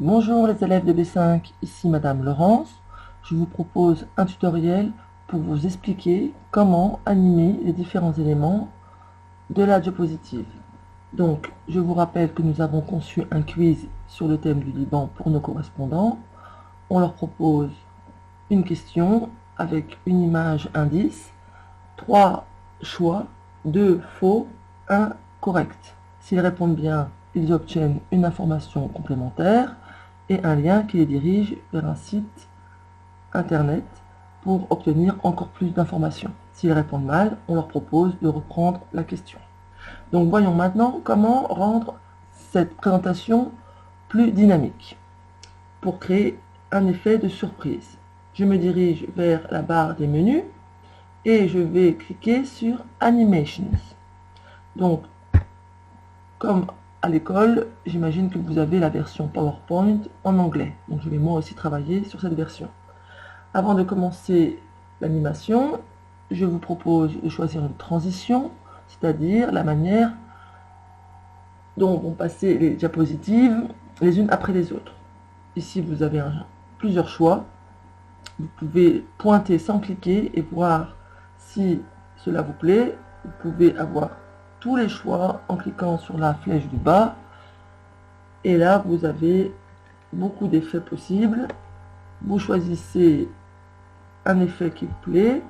Bonjour les élèves de B5, ici Madame Laurence. Je vous propose un tutoriel pour vous expliquer comment animer les différents éléments de la diapositive. Donc, je vous rappelle que nous avons conçu un quiz sur le thème du Liban pour nos correspondants. On leur propose une question avec une image indice, 3 choix, 2 faux, 1 correct. S'ils répondent bien, ils obtiennent une information complémentaire et un lien qui les dirige vers un site internet pour obtenir encore plus d'informations. S'ils répondent mal, on leur propose de reprendre la question. Donc voyons maintenant comment rendre cette présentation plus dynamique pour créer un effet de surprise. Je me dirige vers la barre des menus et je vais cliquer sur Animations. Donc, comme à l'école, j'imagine que vous avez la version PowerPoint en anglais. Donc je vais moi aussi travailler sur cette version. Avant de commencer l'animation, je vous propose de choisir une transition, c'est-à-dire la manière dont vont passer les diapositives les unes après les autres. Ici, vous avez plusieurs choix. Vous pouvez pointer sans cliquer et voir si cela vous plaît. Vous pouvez avoir tous les choix en cliquant sur la flèche du bas. Et là, vous avez beaucoup d'effets possibles. Vous choisissez un effet qui vous plaît.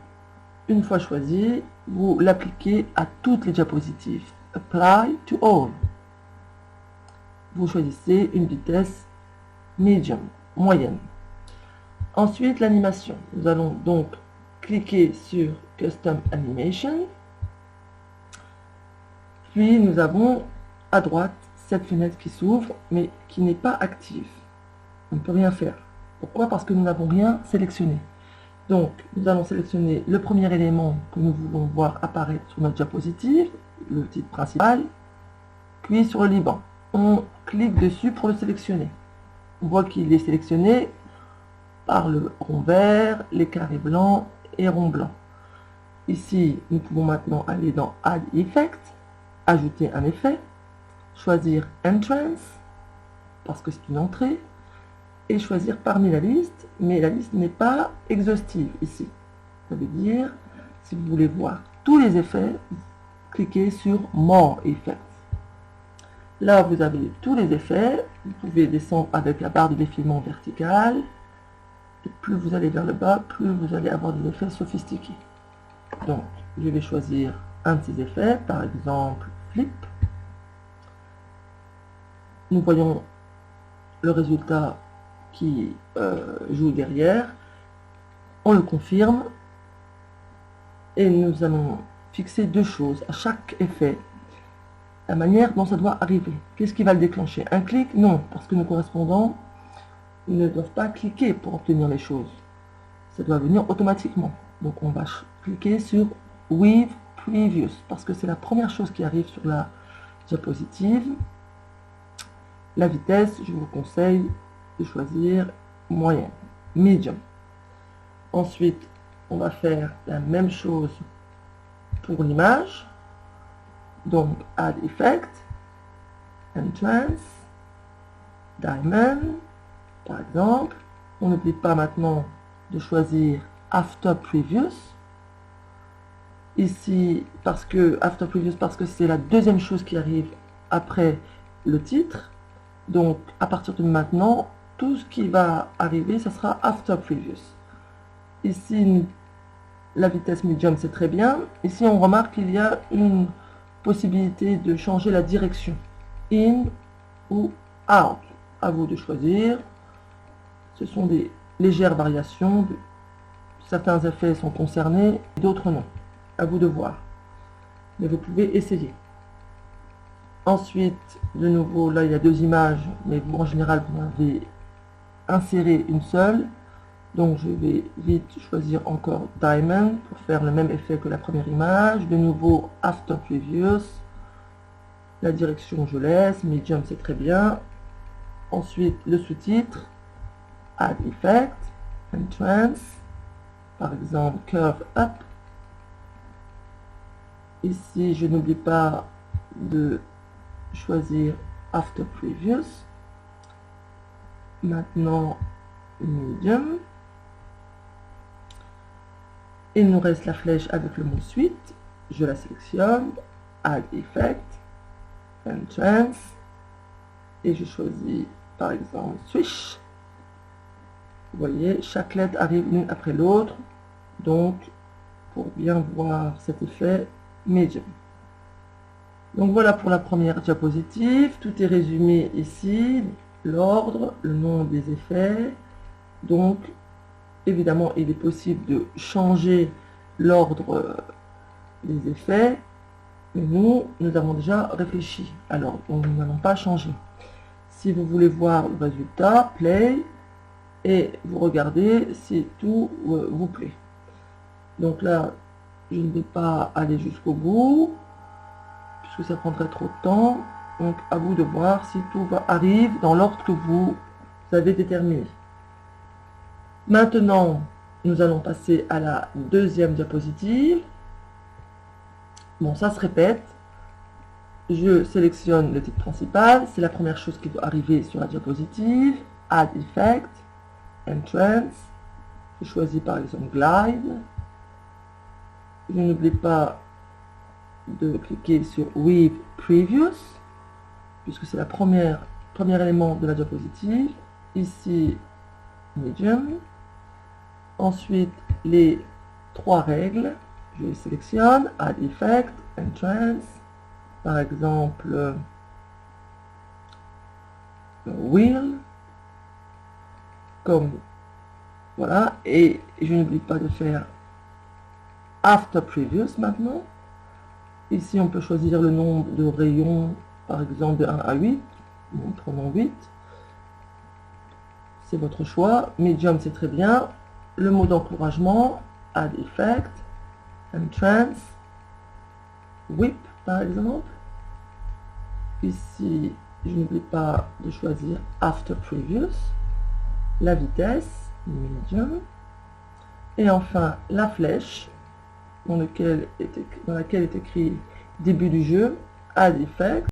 Une fois choisi, vous l'appliquez à toutes les diapositives. Apply to all. Vous choisissez une vitesse medium, moyenne. Ensuite, l'animation. Nous allons donc cliquer sur Custom Animation. Puis, nous avons à droite cette fenêtre qui s'ouvre, mais qui n'est pas active. On ne peut rien faire. Pourquoi? Parce que nous n'avons rien sélectionné. Donc, nous allons sélectionner le premier élément que nous voulons voir apparaître sur notre diapositive, le titre principal, puis sur le Liban. On clique dessus pour le sélectionner. On voit qu'il est sélectionné par le rond vert, les carrés blancs et ronds blancs. Ici, nous pouvons maintenant aller dans Add Effect, ajouter un effet, choisir Entrance, parce que c'est une entrée, et choisir parmi la liste, mais la liste n'est pas exhaustive ici. Ça veut dire, si vous voulez voir tous les effets, cliquez sur More Effects. Là, vous avez tous les effets. Vous pouvez descendre avec la barre de défilement verticale. Et plus vous allez vers le bas, plus vous allez avoir des effets sophistiqués. Donc, je vais choisir un de ces effets, par exemple Flip. Nous voyons le résultat qui joue derrière. On le confirme. Et nous allons fixer deux choses à chaque effet. La manière dont ça doit arriver. Qu'est-ce qui va le déclencher? Un clic? Non, parce que nos correspondants ne doivent pas cliquer pour obtenir les choses. Ça doit venir automatiquement. Donc on va cliquer sur With Previous, parce que c'est la première chose qui arrive sur la diapositive. La vitesse, je vous conseille de choisir moyenne, medium. Ensuite, on va faire la même chose pour l'image. Donc, Add Effect, Entrance, Diamond, par exemple. On n'oublie pas maintenant de choisir After Previous. Ici, parce que After Previous, parce que c'est la deuxième chose qui arrive après le titre. Donc, à partir de maintenant, tout ce qui va arriver, ça sera After Previous. Ici, la vitesse medium, c'est très bien. Ici, on remarque qu'il y a une possibilité de changer la direction. In ou out. À vous de choisir. Ce sont des légères variations. Certains effets sont concernés, d'autres non. À vous de voir. Mais vous pouvez essayer. Ensuite, de nouveau, là, il y a deux images, mais vous, en général, vous avez inséré une seule. Donc, je vais vite choisir encore Diamond pour faire le même effet que la première image. De nouveau, After Previous. La direction, je laisse. Medium, c'est très bien. Ensuite, le sous-titre. Add Effect. Entrance. Par exemple, Curve Up. Ici, je n'oublie pas de choisir After Previous. Maintenant, medium. Il nous reste la flèche avec le mot suite. Je la sélectionne, Add Effect, Entrance, et je choisis par exemple Swish. Vous voyez, chaque lettre arrive l'une après l'autre, donc pour bien voir cet effet medium. Donc voilà pour la première diapositive, tout est résumé ici, l'ordre, le nom des effets. Donc évidemment il est possible de changer l'ordre des effets, mais nous avons déjà réfléchi, alors nous n'allons pas changer. Si vous voulez voir le résultat, play, et vous regardez si tout vous plaît. Donc là, je ne vais pas aller jusqu'au bout, puisque ça prendrait trop de temps. Donc à vous de voir si tout arrive dans l'ordre que vous avez déterminé. Maintenant, nous allons passer à la deuxième diapositive. Bon, ça se répète. Je sélectionne le titre principal, c'est la première chose qui doit arriver sur la diapositive. Add Effect, Entrance, je choisis par exemple Glide. Je n'oublie pas de cliquer sur With Previous, puisque c'est le premier élément de la diapositive. Ici, Medium. Ensuite, les trois règles, je les sélectionne, Add Effect, Entrance, par exemple, Wheel, comme voilà, et je n'oublie pas de faire After Previous maintenant. Ici, on peut choisir le nombre de rayons, par exemple de 1 à 8, nous prenons 8. C'est votre choix. Medium, c'est très bien. Le mot d'encouragement, Add Effect, Entrance, Whip, par exemple. Ici, je n'oublie pas de choisir After Previous. La vitesse, Medium. Et enfin, la flèche, dans laquelle est écrit début du jeu, Add Effect,